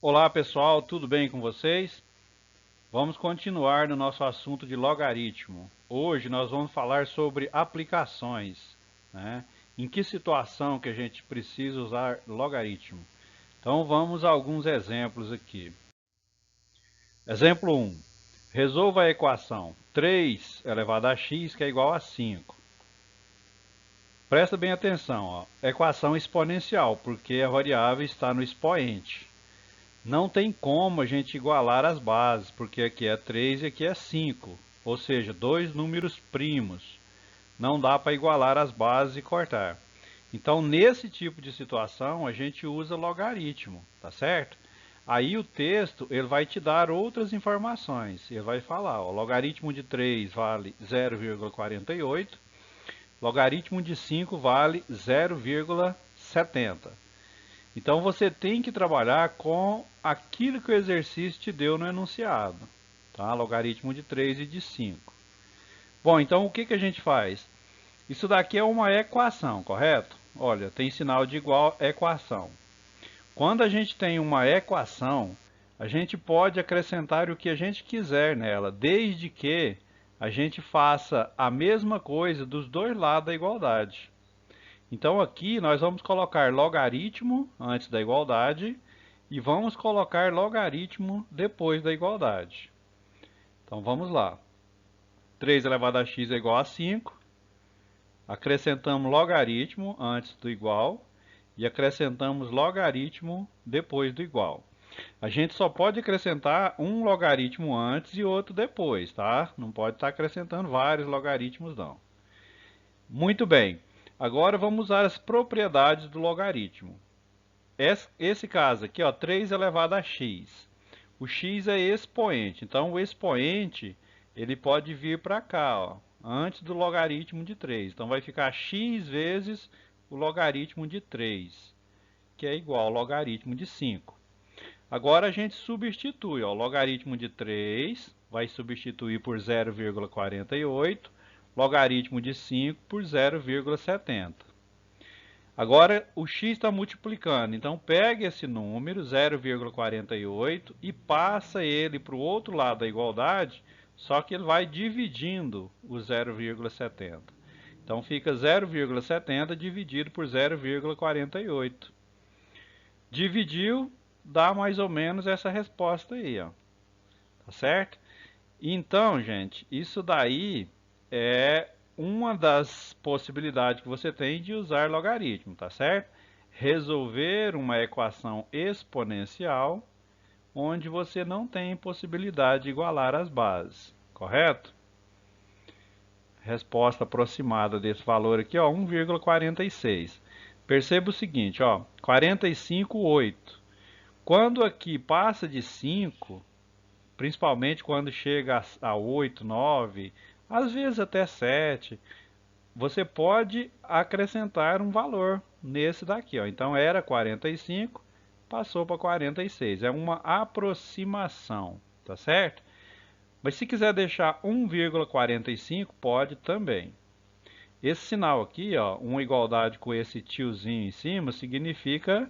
Olá pessoal, tudo bem com vocês? Vamos continuar no nosso assunto de logaritmo. Hoje nós vamos falar sobre aplicações, né? Em que situação que a gente precisa usar logaritmo? Então vamos a alguns exemplos aqui. Exemplo 1. Resolva a equação 3 elevado a x que é igual a 5. Presta bem atenção, ó. Equação exponencial, porque a variável está no expoente. Não tem como a gente igualar as bases, porque aqui é 3 e aqui é 5, ou seja, dois números primos. Não dá para igualar as bases e cortar. Então, nesse tipo de situação, a gente usa logaritmo, tá certo? Aí o texto ele vai te dar outras informações. Ele vai falar, ó, logaritmo de 3 vale 0,48, logaritmo de 5 vale 0,70. Então você tem que trabalhar com aquilo que o exercício te deu no enunciado, tá? Logaritmo de 3 e de 5. Bom, então o que a gente faz? Isso daqui é uma equação, correto? Olha, tem sinal de igual equação. Quando a gente tem uma equação, a gente pode acrescentar o que a gente quiser nela, desde que a gente faça a mesma coisa dos dois lados da igualdade. Então aqui nós vamos colocar logaritmo antes da igualdade e vamos colocar logaritmo depois da igualdade. Então vamos lá. 3 elevado a x é igual a 5. Acrescentamos logaritmo antes do igual e acrescentamos logaritmo depois do igual. A gente só pode acrescentar um logaritmo antes e outro depois, tá? Não pode estar acrescentando vários logaritmos não. Muito bem. Agora vamos usar as propriedades do logaritmo. Esse caso aqui, ó, 3 elevado a x. O x é expoente, então o expoente ele pode vir para cá, ó, antes do logaritmo de 3. Então vai ficar x vezes o logaritmo de 3, que é igual ao logaritmo de 5. Agora a gente substitui, ó, o logaritmo de 3 vai substituir por 0,48, logaritmo de 5 por 0,70. Agora o x está multiplicando, então pega esse número, 0,48, e passa ele para o outro lado da igualdade, só que ele vai dividindo o 0,70. Então fica 0,70 dividido por 0,48. Dividiu, dá mais ou menos essa resposta aí, ó. Tá certo? Então, gente, isso daí é uma das possibilidades que você tem de usar logaritmo, tá certo? Resolver uma equação exponencial onde você não tem possibilidade de igualar as bases, correto? Resposta aproximada desse valor aqui, ó, 1,46. Perceba o seguinte, ó, 45,8. Quando aqui passa de 5, principalmente quando chega a 8, 9, às vezes até 7, você pode acrescentar um valor nesse daqui, ó. Então era 45, passou para 46. É uma aproximação, tá certo? Mas se quiser deixar 1,45, pode também. Esse sinal aqui, ó, uma igualdade com esse tiozinho em cima, significa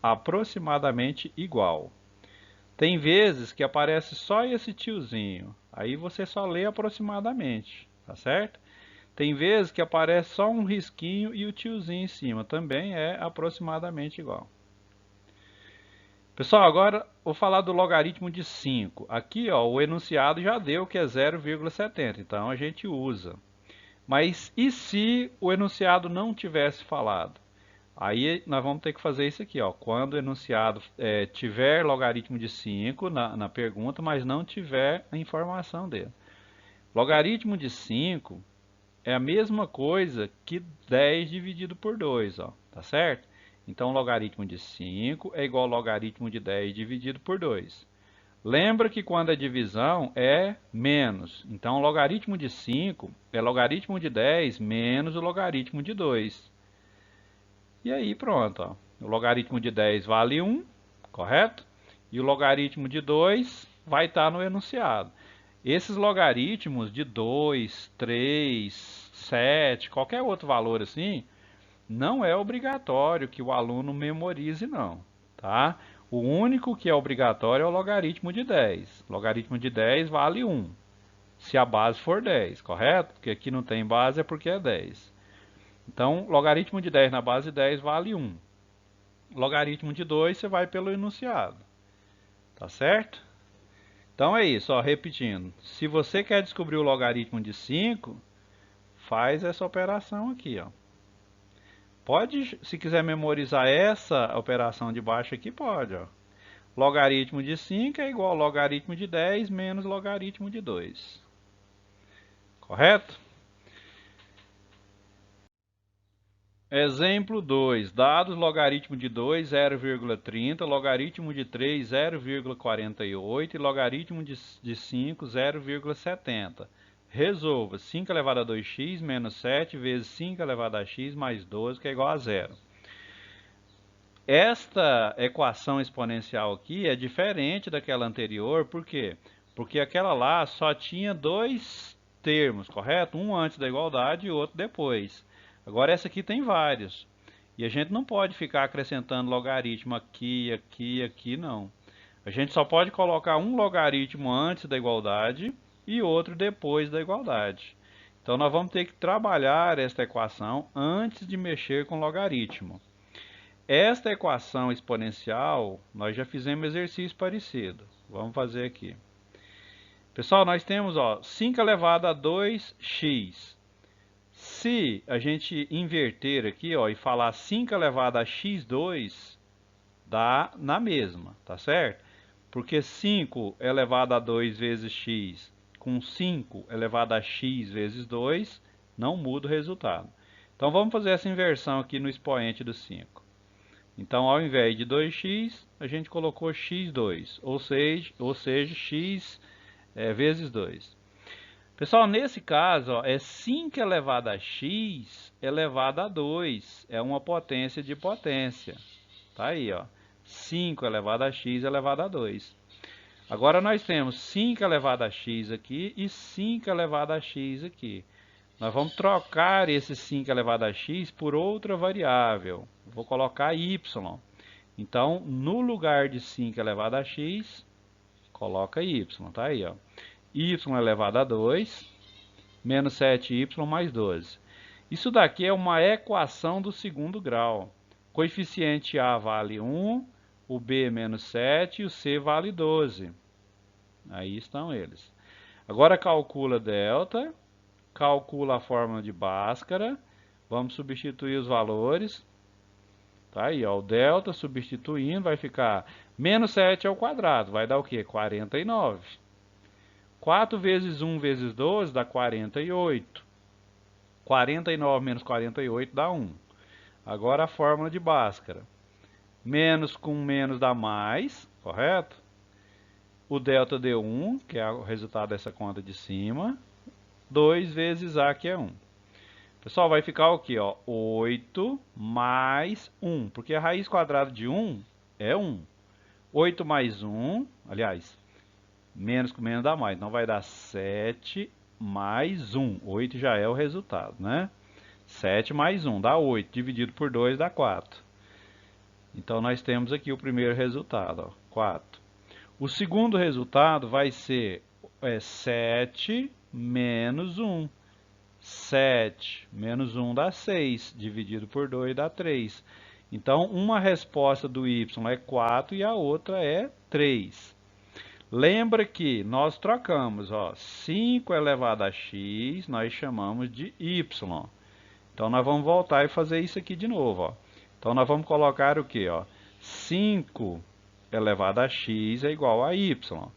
aproximadamente igual. Tem vezes que aparece só esse tiozinho, aí você só lê aproximadamente, tá certo? Tem vezes que aparece só um risquinho e o tiozinho em cima, também é aproximadamente igual. Pessoal, agora vou falar do logaritmo de 5. Aqui, ó, o enunciado já deu que é 0,70, então a gente usa. Mas e se o enunciado não tivesse falado? Aí nós vamos ter que fazer isso aqui, ó. Quando o enunciado tiver logaritmo de 5 na pergunta, mas não tiver a informação dele. Logaritmo de 5 é a mesma coisa que 10 dividido por 2, ó, tá certo? Então, logaritmo de 5 é igual ao logaritmo de 10 dividido por 2. Lembra que quando é divisão é menos. Então, o logaritmo de 5 é logaritmo de 10 menos o logaritmo de 2. E aí pronto, ó. O logaritmo de 10 vale 1, correto? E o logaritmo de 2 vai estar no enunciado. Esses logaritmos de 2, 3, 7, qualquer outro valor assim, não é obrigatório que o aluno memorize não, tá? O único que é obrigatório é o logaritmo de 10. Logaritmo de 10 vale 1, se a base for 10, correto? Porque aqui não tem base é porque é 10. Então, logaritmo de 10 na base 10 vale 1. Logaritmo de 2 você vai pelo enunciado. Tá certo? Então é isso, ó, repetindo. Se você quer descobrir o logaritmo de 5, faz essa operação aqui, ó. Pode, se quiser memorizar essa operação de baixo aqui, pode, ó. Logaritmo de 5 é igual ao logaritmo de 10 menos logaritmo de 2. Correto? Exemplo 2. Dados logaritmo de 2, 0,30, logaritmo de 3, 0,48 e logaritmo de 5, 0,70. Resolva 5 elevado a 2x menos 7 vezes 5 elevado a x mais 12, que é igual a zero. Esta equação exponencial aqui é diferente daquela anterior, por quê? Porque aquela lá só tinha dois termos, correto? Um antes da igualdade e outro depois. Agora essa aqui tem vários. E a gente não pode ficar acrescentando logaritmo aqui, aqui, aqui, não. A gente só pode colocar um logaritmo antes da igualdade e outro depois da igualdade. Então nós vamos ter que trabalhar esta equação antes de mexer com logaritmo. Esta equação exponencial, nós já fizemos exercício parecido. Vamos fazer aqui. Pessoal, nós temos, ó, 5 elevado a 2x. Se a gente inverter aqui, ó, e falar 5 elevado a x2, dá na mesma, tá certo? Porque 5 elevado a 2 vezes x com 5 elevado a x vezes 2 não muda o resultado. Então vamos fazer essa inversão aqui no expoente do 5. Então, ao invés de 2x, a gente colocou x2, ou seja x vezes 2. Pessoal, nesse caso, ó, é 5 elevado a x elevado a 2. É uma potência de potência. Tá aí, ó. 5 elevado a x elevado a 2. Agora nós temos 5 elevado a x aqui e 5 elevado a x aqui. Nós vamos trocar esse 5 elevado a x por outra variável. Vou colocar y. Então, no lugar de 5 elevado a x, coloca y. Tá aí, ó. Y elevado a 2, menos 7y mais 12. Isso daqui é uma equação do segundo grau. Coeficiente A vale 1, o B menos 7 e o C vale 12. Aí estão eles. Agora calcula delta, calcula a fórmula de Bhaskara, vamos substituir os valores. Tá aí, ó, o delta substituindo vai ficar menos 7 ao quadrado, vai dar o quê? 49. 4 vezes 1 vezes 12 dá 48. 49 menos 48 dá 1. Agora a fórmula de Bhaskara. Menos com menos dá mais, correto? O delta deu 1, que é o resultado dessa conta de cima. 2 vezes A, que é 1. Pessoal, vai ficar o quê? Ó? 8 mais 1, porque a raiz quadrada de 1 é 1. 8 mais 1, aliás, menos com menos dá mais, então vai dar 7 mais 1. 8 já é o resultado, né? 7 mais 1 dá 8, dividido por 2 dá 4. Então nós temos aqui o primeiro resultado, ó, 4. O segundo resultado vai ser 7 menos 1. 7 menos 1 dá 6, dividido por 2 dá 3. Então, uma resposta do y é 4 e a outra é 3. Lembra que nós trocamos, ó, 5 elevado a x, nós chamamos de y. Então, nós vamos voltar e fazer isso aqui de novo, ó. Então, nós vamos colocar o quê? Ó? 5 elevado a x é igual a y.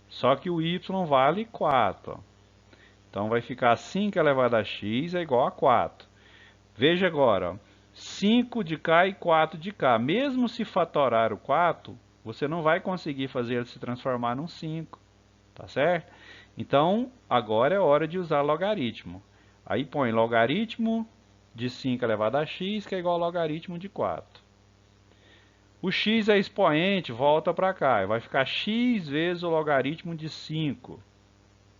Só que o y vale 4, ó. Então vai ficar 5 elevado a x é igual a 4. Veja agora, ó, 5 de cá e 4 de cá. Mesmo se fatorar o 4, você não vai conseguir fazer ele se transformar num 5. Tá certo? Então, agora é hora de usar logaritmo. Aí põe logaritmo de 5 elevado a x, que é igual ao logaritmo de 4. O x é expoente, volta para cá. Vai ficar x vezes o logaritmo de 5.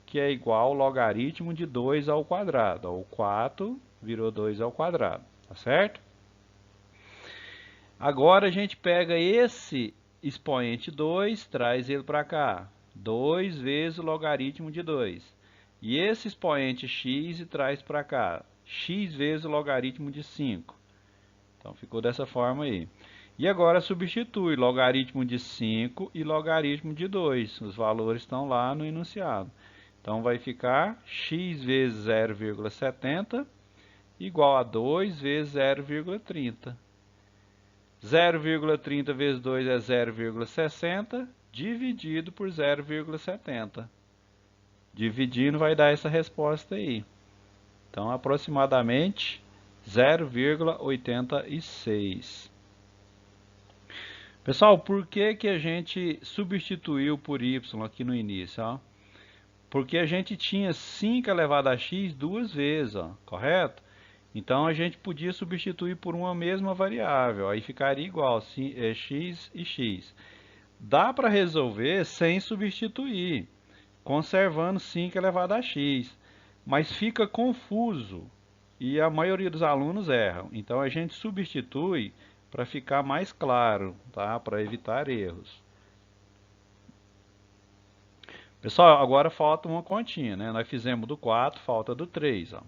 Que é igual ao logaritmo de 2 ao quadrado. O 4 virou 2 ao quadrado, tá certo? Agora a gente pega esse expoente 2, traz ele para cá. 2 vezes o logaritmo de 2. E esse expoente x e traz para cá. X vezes o logaritmo de 5. Então ficou dessa forma aí. E agora substitui logaritmo de 5 e logaritmo de 2. Os valores estão lá no enunciado. Então vai ficar x vezes 0,70 igual a 2 vezes 0,30. 0,30 vezes 2 é 0,60, dividido por 0,70. Dividindo vai dar essa resposta aí. Então, aproximadamente 0,86. Pessoal, por que que a gente substituiu por y aqui no início? Ó? Porque a gente tinha 5 elevado a x duas vezes, ó, correto? Então a gente podia substituir por uma mesma variável, aí ficaria igual x e x. Dá para resolver sem substituir, conservando 5 elevado a x, mas fica confuso e a maioria dos alunos erram. Então a gente substitui para ficar mais claro, tá? Para evitar erros. Pessoal, agora falta uma continha, né? Nós fizemos do 4, falta do 3, ó.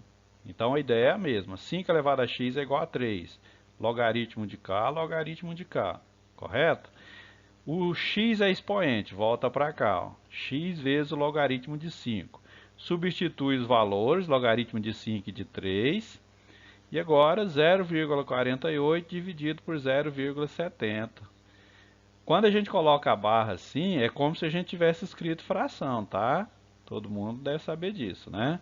Então a ideia é a mesma. 5 elevado a x é igual a 3. Logaritmo de k, logaritmo de k. Correto? O x é expoente, volta para cá. Ó. X vezes o logaritmo de 5. Substitui os valores, logaritmo de 5 e de 3. E agora 0,48 dividido por 0,70. Quando a gente coloca a barra assim, é como se a gente tivesse escrito fração, tá? Todo mundo deve saber disso, né?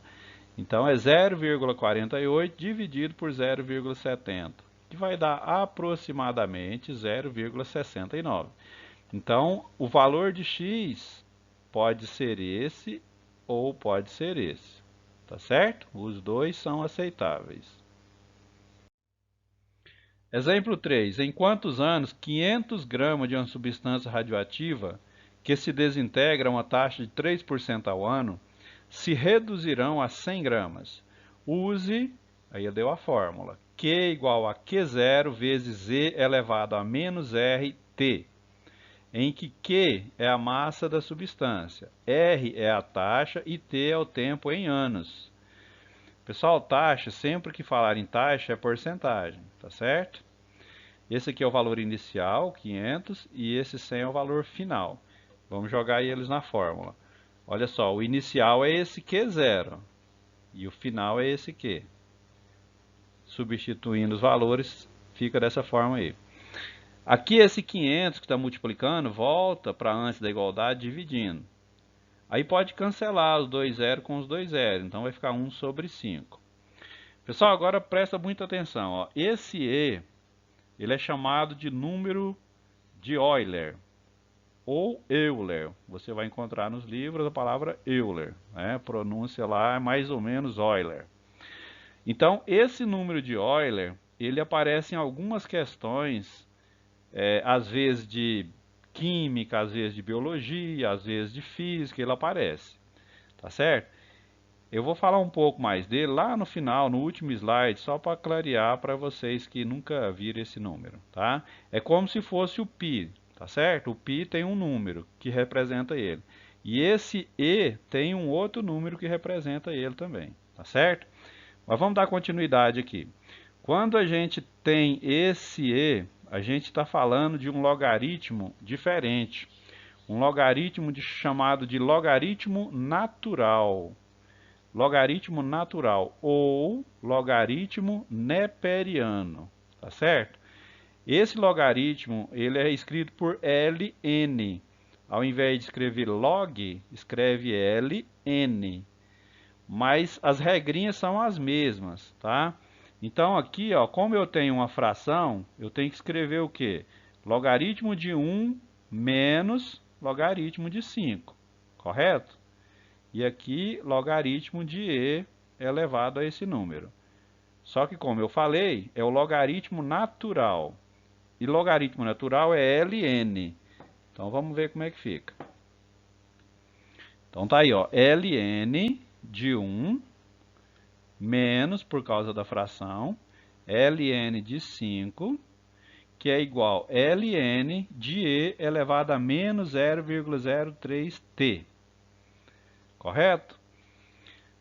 Então é 0,48 dividido por 0,70, que vai dar aproximadamente 0,69. Então, o valor de x pode ser esse ou pode ser esse, tá certo? Os dois são aceitáveis. Exemplo 3. Em quantos anos 500 gramas de uma substância radioativa que se desintegra a uma taxa de 3% ao ano se reduzirão a 100 gramas? Use, aí deu a fórmula, Q igual a Q0 vezes Z elevado a menos RT, em que Q é a massa da substância, R é a taxa e T é o tempo em anos. Pessoal, taxa, sempre que falar em taxa é porcentagem, tá certo? Esse aqui é o valor inicial, 500, e esse 100 é o valor final. Vamos jogar eles na fórmula. Olha só, o inicial é esse Q0 e o final é esse Q. Substituindo os valores, fica dessa forma aí. Aqui esse 500 que está multiplicando, volta para antes da igualdade dividindo. Aí pode cancelar os 2 zero com os 2 zero, então vai ficar 1 sobre 5. Pessoal, agora presta muita atenção. Ó. Esse E, ele é chamado de número de Euler, ou Euler. Você vai encontrar nos livros a palavra Euler. Né? A pronúncia lá é mais ou menos Euler. Então, esse número de Euler, ele aparece em algumas questões, às vezes de química, às vezes de biologia, às vezes de física, ele aparece. Tá certo? Eu vou falar um pouco mais dele lá no final, no último slide, só para clarear para vocês que nunca viram esse número, tá? É como se fosse o π, tá certo? O π tem um número que representa ele. E esse E tem um outro número que representa ele também, tá certo? Mas vamos dar continuidade aqui. Quando a gente tem esse E, a gente está falando de um logaritmo diferente. Um logaritmo chamado de logaritmo natural. Logaritmo natural ou logaritmo neperiano, tá certo? Esse logaritmo, ele é escrito por ln. Ao invés de escrever log, escreve ln. Mas as regrinhas são as mesmas, tá? Então aqui, ó, como eu tenho uma fração, eu tenho que escrever o quê? Logaritmo de 1 menos logaritmo de 5, correto? E aqui, logaritmo de E elevado a esse número. Só que, como eu falei, é o logaritmo natural. E logaritmo natural é ln. Então, vamos ver como é que fica. Então, tá aí, ó, ln de 1 menos, por causa da fração, ln de 5, que é igual a ln de e elevado a menos 0,03t. Correto?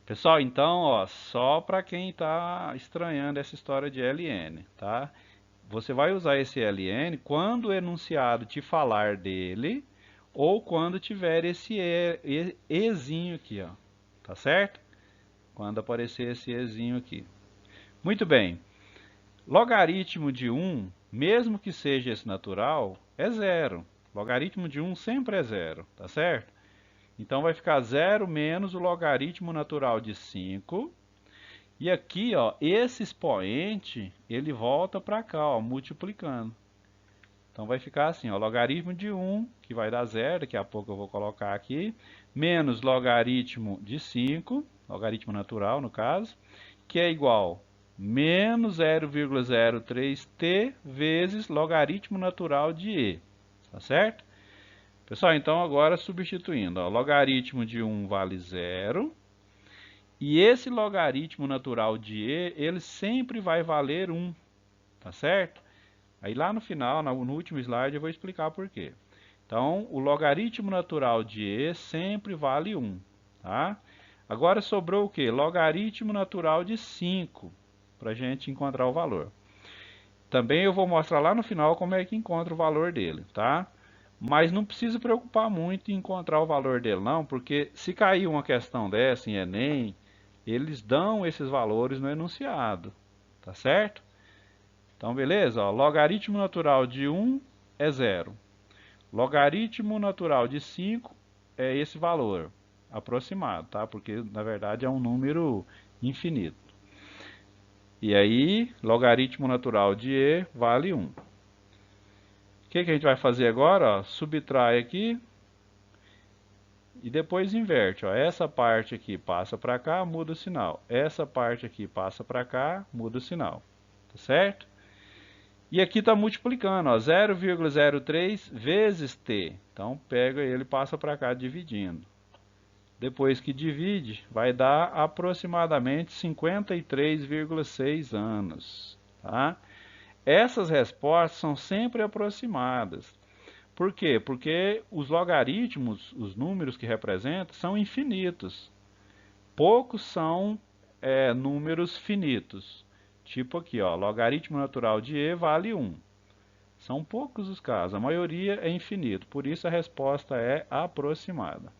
Pessoal, então, ó, só para quem está estranhando essa história de ln, tá? Você vai usar esse ln quando o enunciado te falar dele ou quando tiver esse ezinho aqui, ó. Tá certo? Quando aparecer esse ezinho aqui. Muito bem. Logaritmo de 1, mesmo que seja esse natural, é zero. Logaritmo de 1 sempre é zero, tá certo? Então vai ficar 0 menos o logaritmo natural de 5. E aqui, ó, esse expoente, ele volta para cá, ó, multiplicando. Então vai ficar assim, ó, logaritmo de 1, que vai dar zero, daqui a pouco eu vou colocar aqui, menos logaritmo de 5, logaritmo natural no caso, que é igual a menos 0,03t vezes logaritmo natural de e, tá certo? Pessoal, então agora substituindo, ó, logaritmo de 1 vale zero, e esse logaritmo natural de e, ele sempre vai valer 1, tá certo? Aí lá no final, no último slide, eu vou explicar por quê. Então, o logaritmo natural de e sempre vale 1, tá? Agora sobrou o quê? Logaritmo natural de 5, para a gente encontrar o valor. Também eu vou mostrar lá no final como é que encontra o valor dele, tá? Mas não precisa preocupar muito em encontrar o valor dele, não, porque se cair uma questão dessa em Enem, eles dão esses valores no enunciado, tá certo? Então, beleza? Ó, logaritmo natural de 1 é zero. Logaritmo natural de 5 é esse valor aproximado, tá? Porque, na verdade, é um número infinito. E aí, logaritmo natural de e vale 1. O que a gente vai fazer agora? Ó, subtrai aqui e depois inverte. Ó. Essa parte aqui passa para cá, muda o sinal. Essa parte aqui passa para cá, muda o sinal. Tá certo? E aqui está multiplicando, 0,03 vezes t. Então, pega ele e passa para cá dividindo. Depois que divide, vai dar aproximadamente 53,6 anos. Tá? Essas respostas são sempre aproximadas. Por quê? Porque os logaritmos, os números que representam, são infinitos. Poucos são números finitos. Tipo aqui, ó, logaritmo natural de e vale 1. São poucos os casos, a maioria é infinito, por isso a resposta é aproximada.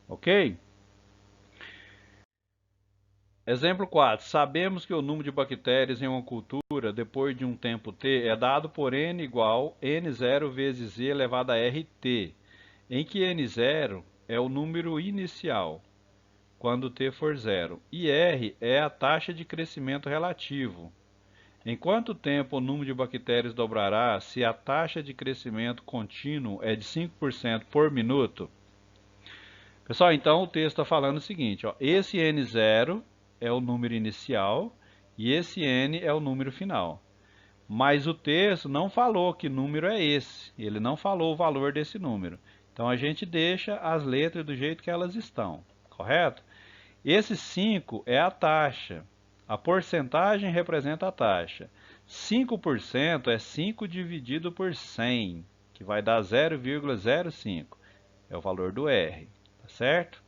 Ok? Exemplo 4. Sabemos que o número de bactérias em uma cultura, depois de um tempo t, é dado por n igual n0 vezes e elevado a rt, em que n0 é o número inicial, quando t for zero, e r é a taxa de crescimento relativo. Em quanto tempo o número de bactérias dobrará se a taxa de crescimento contínuo é de 5% por minuto? Pessoal, então o texto está falando o seguinte, ó, esse n0 é o número inicial e esse n é o número final. Mas o texto não falou que número é esse, ele não falou o valor desse número. Então a gente deixa as letras do jeito que elas estão, correto? Esse 5 é a taxa, a porcentagem representa a taxa. 5% é 5 dividido por 100, que vai dar 0,05, é o valor do R, tá certo?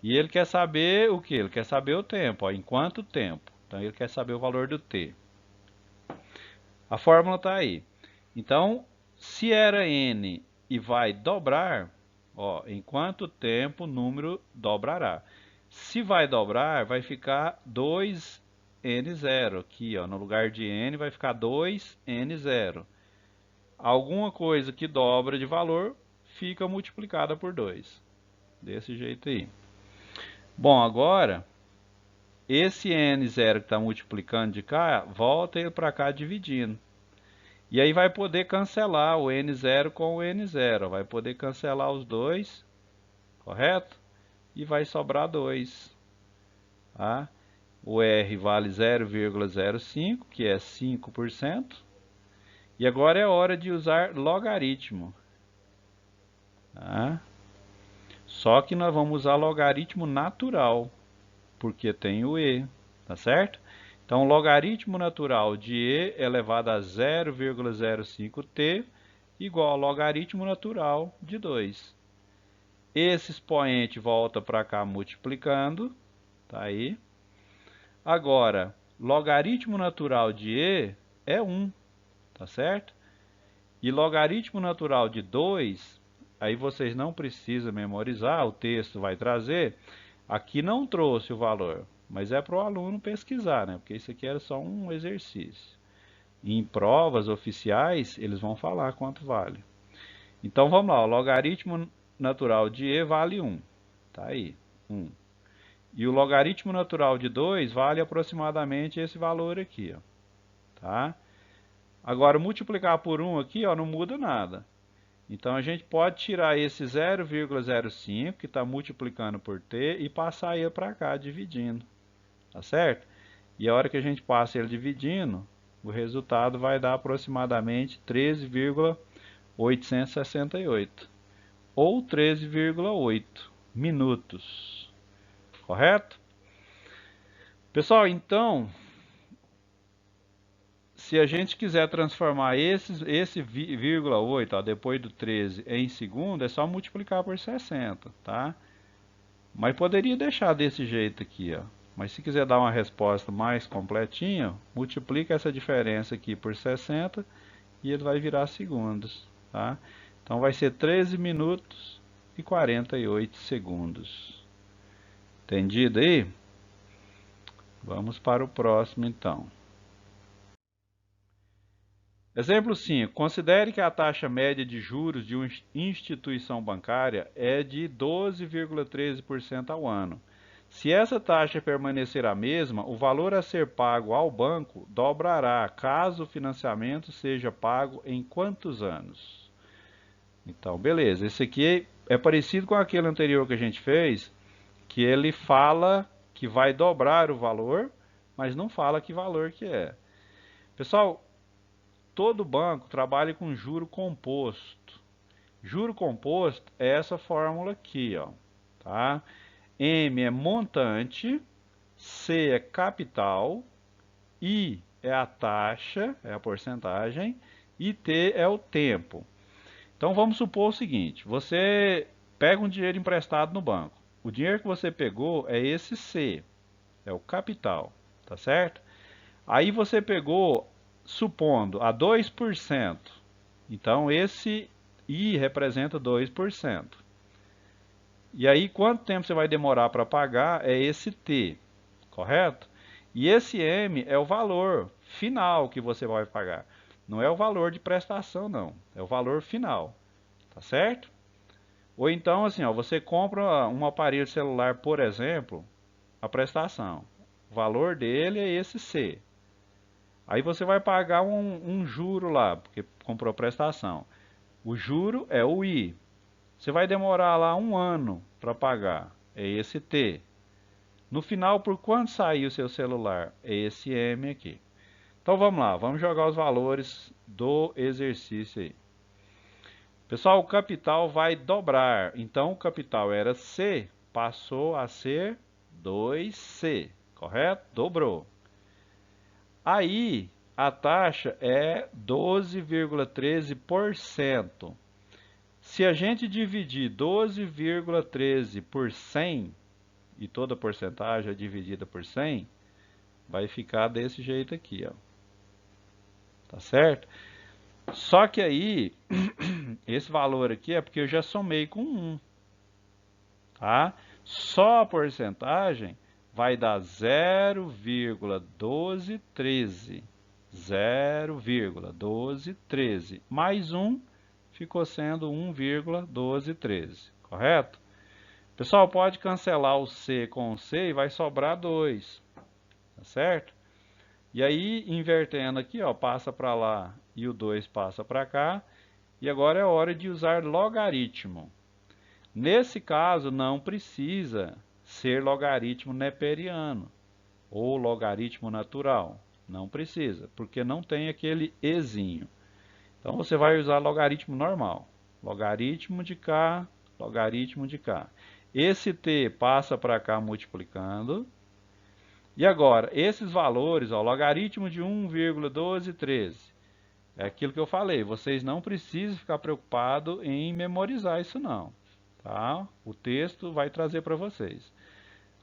E ele quer saber o que? Ele quer saber o tempo, ó, em quanto tempo. Então ele quer saber o valor do T. A fórmula está aí. Então, se era N e vai dobrar, ó, em quanto tempo o número dobrará? Se vai dobrar, vai ficar 2n0 aqui, ó, no lugar de n vai ficar 2n0. Alguma coisa que dobra de valor fica multiplicada por 2. Desse jeito aí. Bom, agora, esse n0 que está multiplicando de cá, volta ele para cá dividindo. E aí vai poder cancelar o n0 com o n0. Vai poder cancelar os dois, correto? E vai sobrar 2. Tá? O R vale 0,05, que é 5%. E agora é hora de usar logaritmo. Tá? Só que nós vamos usar logaritmo natural, porque tem o E, tá certo? Então, logaritmo natural de e elevado a 0,05t igual ao logaritmo natural de 2. Esse expoente volta para cá multiplicando, tá aí. Agora, logaritmo natural de e é 1, tá certo? E logaritmo natural de 2, aí vocês não precisam memorizar, o texto vai trazer. Aqui não trouxe o valor, mas é para o aluno pesquisar, né? Porque isso aqui era só um exercício. E em provas oficiais, eles vão falar quanto vale. Então vamos lá, o logaritmo natural de e vale 1. Tá aí, 1. E o logaritmo natural de 2 vale aproximadamente esse valor aqui, ó. Tá? Agora, multiplicar por 1 aqui, ó, não muda nada. Então, a gente pode tirar esse 0,05, que está multiplicando por t, e passar ele para cá, dividindo. Tá certo? E a hora que a gente passa ele dividindo, o resultado vai dar aproximadamente 13,868. Ou 13,8 minutos. Correto? Pessoal, então, se a gente quiser transformar esse vírgula 8, ó, depois do 13 em segundo, é só multiplicar por 60, tá? Mas poderia deixar desse jeito aqui, ó. Mas se quiser dar uma resposta mais completinha, multiplica essa diferença aqui por 60 e ele vai virar segundos, tá? Então vai ser 13 minutos e 48 segundos. Entendido aí? Vamos para o próximo então. Exemplo 5. Considere que a taxa média de juros de uma instituição bancária é de 12,13% ao ano. Se essa taxa permanecer a mesma, o valor a ser pago ao banco dobrará caso o financiamento seja pago em quantos anos? Então, beleza. Esse aqui é parecido com aquele anterior que a gente fez, que ele fala que vai dobrar o valor, mas não fala que valor que é. Pessoal, todo banco trabalha com juro composto. Juro composto é essa fórmula aqui, ó, tá? M é montante, C é capital, I é a taxa, é a porcentagem, e T é o tempo. Então vamos supor o seguinte, você pega um dinheiro emprestado no banco. O dinheiro que você pegou é esse C, é o capital, tá certo? Aí você pegou, supondo, a 2%. Então, esse I representa 2%. E aí, quanto tempo você vai demorar para pagar é esse T, correto? E esse M é o valor final que você vai pagar. Não é o valor de prestação, não. É o valor final, tá certo? Ou então, assim, ó, você compra um aparelho celular, por exemplo, a prestação. O valor dele é esse C. Aí você vai pagar um juro lá, porque comprou prestação. O juro é o I. Você vai demorar lá 1 ano para pagar. É esse T. No final, por quanto sair o seu celular? É esse M aqui. Então vamos lá, vamos jogar os valores do exercício aí. Pessoal, o capital vai dobrar. Então o capital era C, passou a ser 2C, correto? Dobrou. Aí a taxa é 12,13%. Se a gente dividir 12,13 por 100, e toda porcentagem é dividida por 100, vai ficar desse jeito aqui, ó. Tá certo? Só que aí, esse valor aqui é porque eu já somei com 1, tá? Só a porcentagem vai dar 0,1213. 0,1213 mais 1 ficou sendo 1,1213, correto? Pessoal, pode cancelar o C com o C e vai sobrar 2, tá certo? E aí, invertendo aqui, ó, passa para lá e o 2 passa para cá. E agora é hora de usar logaritmo. Nesse caso, não precisa ser logaritmo neperiano ou logaritmo natural. Não precisa, porque não tem aquele ezinho. Então você vai usar logaritmo normal. Logaritmo de cá, logaritmo de cá. Esse t passa para cá multiplicando. E agora, esses valores, ó, logaritmo de 1,1213, é aquilo que eu falei, vocês não precisam ficar preocupados em memorizar isso não, tá? O texto vai trazer para vocês.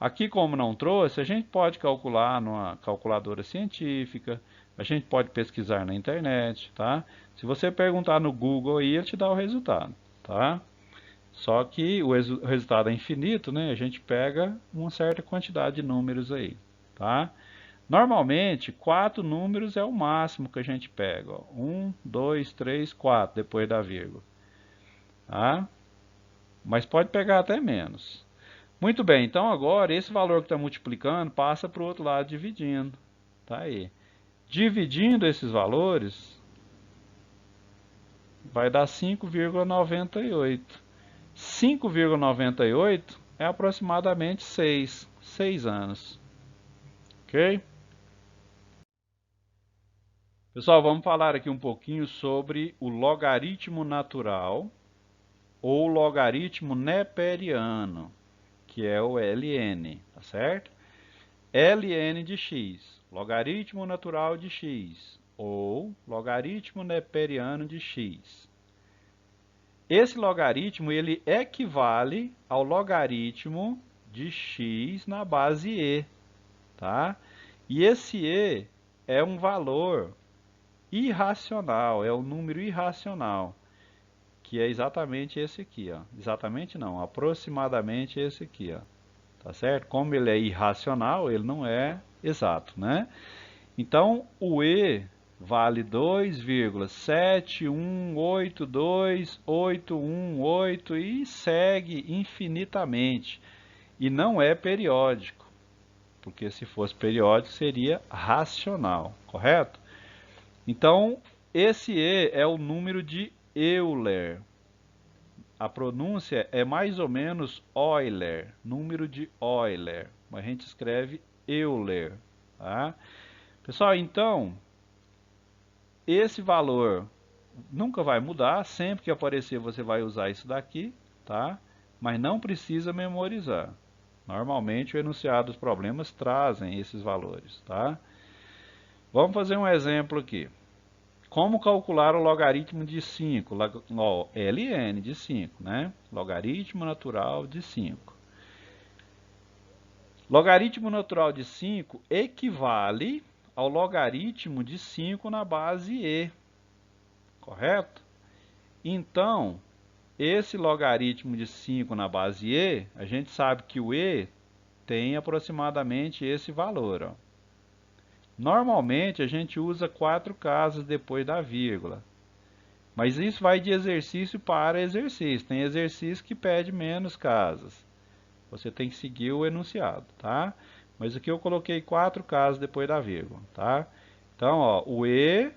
Aqui, como não trouxe, a gente pode calcular numa calculadora científica, a gente pode pesquisar na internet, tá? Se você perguntar no Google aí, ele te dá o resultado, tá? Só que o resultado é infinito, né? A gente pega uma certa quantidade de números aí, tá? Normalmente, 4 números é o máximo que a gente pega, ó. 1, 2, 3, 4, depois da vírgula, tá? Mas pode pegar até menos. Muito bem, então agora esse valor que está multiplicando passa para o outro lado dividindo. Tá aí. Dividindo esses valores, vai dar 5,98. 5,98 é aproximadamente 6 anos. Ok? Pessoal, vamos falar aqui um pouquinho sobre o logaritmo natural ou logaritmo neperiano, que é o ln, tá certo? ln de x, logaritmo natural de x, ou logaritmo neperiano de x. Esse logaritmo ele equivale ao logaritmo de x na base e, tá? E esse e é um valor irracional, é um número irracional, que é exatamente esse aqui, ó. Exatamente não, aproximadamente esse aqui, ó. Tá certo? Como ele é irracional, ele não é exato, né? Então, o E vale 2,7182818 e segue infinitamente. E não é periódico, porque se fosse periódico seria racional, correto? Então, esse E é o número de Euler. A pronúncia é mais ou menos Euler, número de Euler, mas a gente escreve Euler, tá? Pessoal, então, esse valor nunca vai mudar, sempre que aparecer você vai usar isso daqui, tá? Mas não precisa memorizar. Normalmente o enunciado dos problemas trazem esses valores, tá? Vamos fazer um exemplo aqui. Como calcular o logaritmo de 5? Ln de 5, né? Logaritmo natural de 5. Logaritmo natural de 5 equivale ao logaritmo de 5 na base e, correto? Então, esse logaritmo de 5 na base e, a gente sabe que o e tem aproximadamente esse valor, ó. Normalmente a gente usa 4 casas depois da vírgula. Mas isso vai de exercício para exercício. Tem exercício que pede menos casas. Você tem que seguir o enunciado, tá? Mas aqui eu coloquei 4 casas depois da vírgula, tá? Então, ó, o E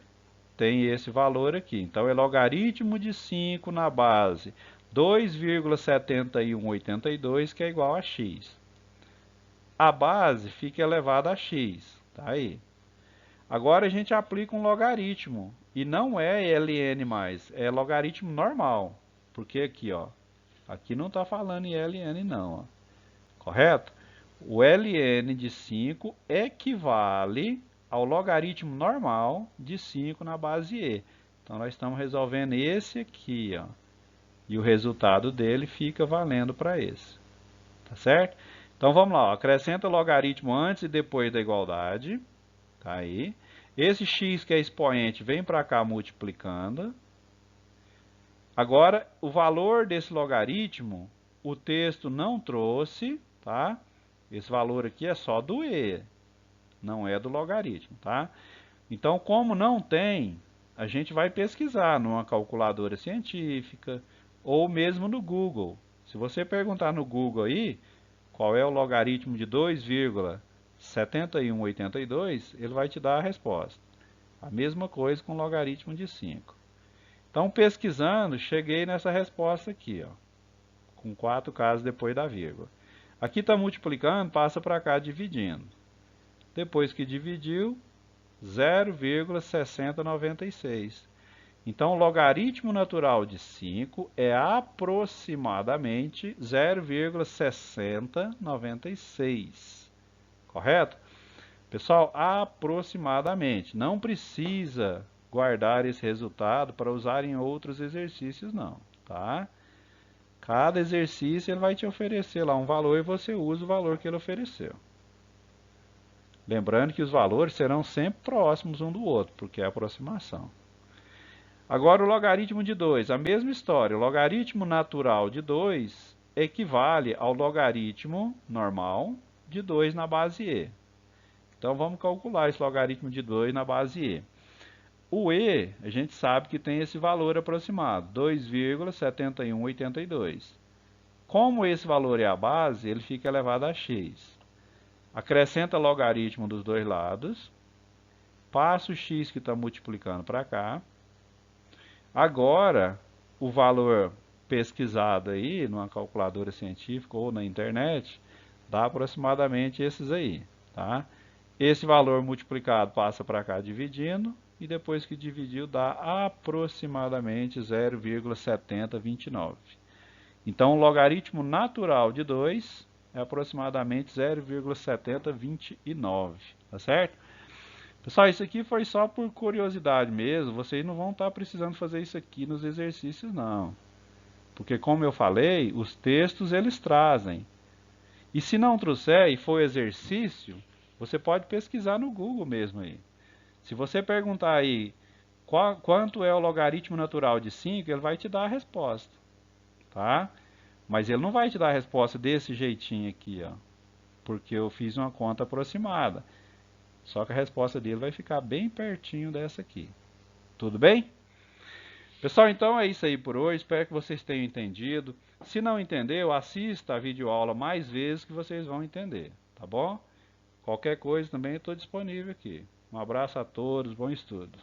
tem esse valor aqui. Então, é logaritmo de 5 na base 2,7182, que é igual a x. A base fica elevada a x, tá aí. Agora a gente aplica um logaritmo, e não é ln mais, é logaritmo normal. Porque aqui, ó, aqui não está falando em ln não, ó. Correto? O ln de 5 equivale ao logaritmo normal de 5 na base e. Então nós estamos resolvendo esse aqui, ó. E o resultado dele fica valendo para esse. Tá certo? Então vamos lá, ó. Acrescenta logaritmo antes e depois da igualdade. Tá aí. Esse x que é expoente vem para cá multiplicando. Agora, o valor desse logaritmo, o texto não trouxe, tá? Esse valor aqui é só do e, não é do logaritmo, tá? Então, como não tem, a gente vai pesquisar numa calculadora científica ou mesmo no Google. Se você perguntar no Google aí, qual é o logaritmo de 2,7182, ele vai te dar a resposta. A mesma coisa com o logaritmo de 5. Então, pesquisando, cheguei nessa resposta aqui, ó, com 4 casos depois da vírgula. Aqui está multiplicando, passa para cá dividindo. Depois que dividiu, 0,6096. Então, o logaritmo natural de 5 é aproximadamente 0,6096. Correto? Pessoal, aproximadamente. Não precisa guardar esse resultado para usar em outros exercícios, não, tá? Cada exercício ele vai te oferecer lá um valor e você usa o valor que ele ofereceu. Lembrando que os valores serão sempre próximos um do outro, porque é aproximação. Agora o logaritmo de 2, a mesma história. O logaritmo natural de 2 equivale ao logaritmo normal de 2 na base e. Então vamos calcular esse logaritmo de 2 na base e. O e, a gente sabe que tem esse valor aproximado, 2,7182. Como esse valor é a base, ele fica elevado a x. Acrescenta logaritmo dos dois lados, passa o x que está multiplicando para cá. Agora, o valor pesquisado aí, numa calculadora científica ou na internet, dá aproximadamente esses aí, tá? Esse valor multiplicado passa para cá dividindo, e depois que dividiu dá aproximadamente 0,7029. Então, o logaritmo natural de 2 é aproximadamente 0,7029, tá certo? Pessoal, isso aqui foi só por curiosidade mesmo, vocês não vão estar precisando fazer isso aqui nos exercícios não. Porque como eu falei, os textos eles trazem. E se não trouxer e for exercício, você pode pesquisar no Google mesmo aí. Se você perguntar aí quanto é o logaritmo natural de 5, ele vai te dar a resposta, tá? Mas ele não vai te dar a resposta desse jeitinho aqui, ó, porque eu fiz uma conta aproximada. Só que a resposta dele vai ficar bem pertinho dessa aqui. Tudo bem? Pessoal, então é isso aí por hoje. Espero que vocês tenham entendido. Se não entendeu, assista a videoaula mais vezes que vocês vão entender, tá bom? Qualquer coisa também eu estou disponível aqui. Um abraço a todos, bom estudo.